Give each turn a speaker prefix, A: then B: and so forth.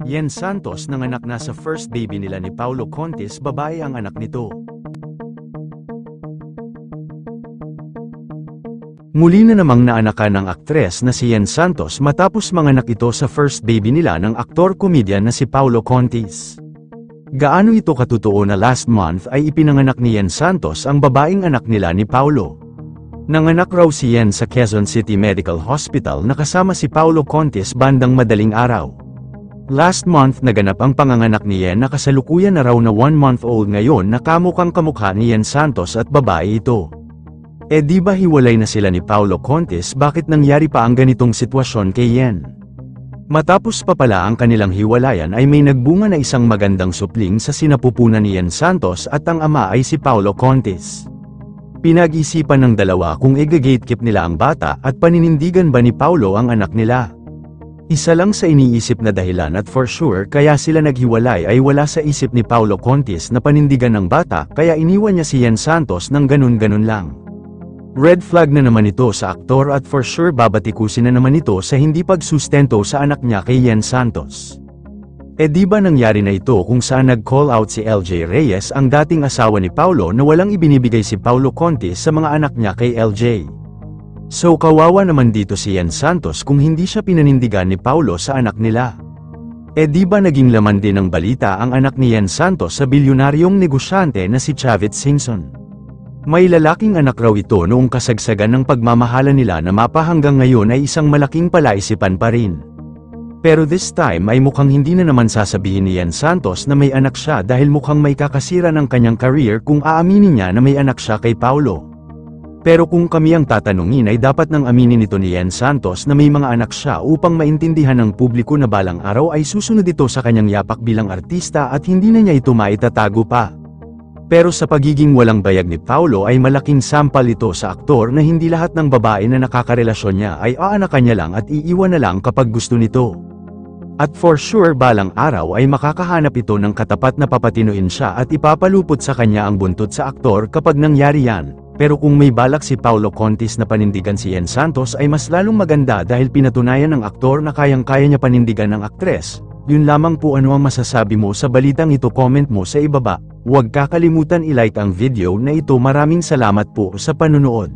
A: Yen Santos nanganak na sa first baby nila ni Paulo Contis, babae ang anak nito. Muli na namang naanakan ng aktres na si Yen Santos matapos manganak ito sa first baby nila ng aktor-komedyan na si Paulo Contis. Gaano ito katotoo na last month ay ipinanganak ni Yen Santos ang babaeng anak nila ni Paulo. Nanganak raw si Yen sa Quezon City Medical Hospital na kasama si Paulo Contis bandang madaling araw. Last month naganap ang panganganak ni Yen na kasalukuyan na raw na 1-month-old ngayon na kamukhang kamukha ni Yen Santos at babae ito. Di ba hiwalay na sila ni Paulo Contis, bakit nangyari pa ang ganitong sitwasyon kay Yen? Matapos pa pala ang kanilang hiwalayan ay may nagbunga na isang magandang supling sa sinapupunan ni Yen Santos at ang ama ay si Paulo Contis. Pinag-isipan ng dalawa kung i-gatekeep nila ang bata at paninindigan ba ni Paulo ang anak nila. Isa lang sa iniisip na dahilan at for sure kaya sila naghiwalay ay wala sa isip ni Paulo Contis na panindigan ng bata, kaya iniwan niya si Yen Santos ng ganun-ganun lang. Red flag na naman ito sa aktor at for sure babatikusin na naman ito sa hindi pagsustento sa anak niya kay Yen Santos. Di ba nangyari na ito kung saan nag-call out si LJ Reyes, ang dating asawa ni Paulo, na walang ibinibigay si Paulo Contis sa mga anak niya kay LJ. So kawawa naman dito si Yen Santos kung hindi siya pinanindigan ni Paulo sa anak nila. Di ba naging laman din ng balita ang anak ni Yen Santos sa bilyonaryong negosyante na si Chavit Singson. May lalaking anak raw ito noong kasagsagan ng pagmamahalan nila na mapa hanggang ngayon ay isang malaking palaisipan pa rin. Pero this time ay mukhang hindi na naman sasabihin ni Yen Santos na may anak siya dahil mukhang may kakasira ng kanyang career kung aaminin niya na may anak siya kay Paulo. Pero kung kami ang tatanungin ay dapat nang aminin ito ni Yen Santos na may mga anak siya upang maintindihan ng publiko na balang araw ay susunod ito sa kanyang yapak bilang artista at hindi na niya ito maitatago pa. Pero sa pagiging walang bayag ni Paulo ay malaking sampal ito sa aktor na hindi lahat ng babae na nakakarelasyon niya ay aanakan niya lang at iiwan na lang kapag gusto nito. At for sure balang araw ay makakahanap ito ng katapat na papatinuin siya at ipapalupot sa kanya ang buntot sa aktor kapag nangyari yan. Pero kung may balak si Paulo Contis na panindigan si Yen Santos ay mas lalong maganda dahil pinatunayan ng aktor na kayang-kaya niya panindigan ng aktres. Yun lamang po. Ano ang masasabi mo sa balitang ito? Comment mo sa ibaba. Huwag kakalimutan i-like ang video na ito. Maraming salamat po sa panunood.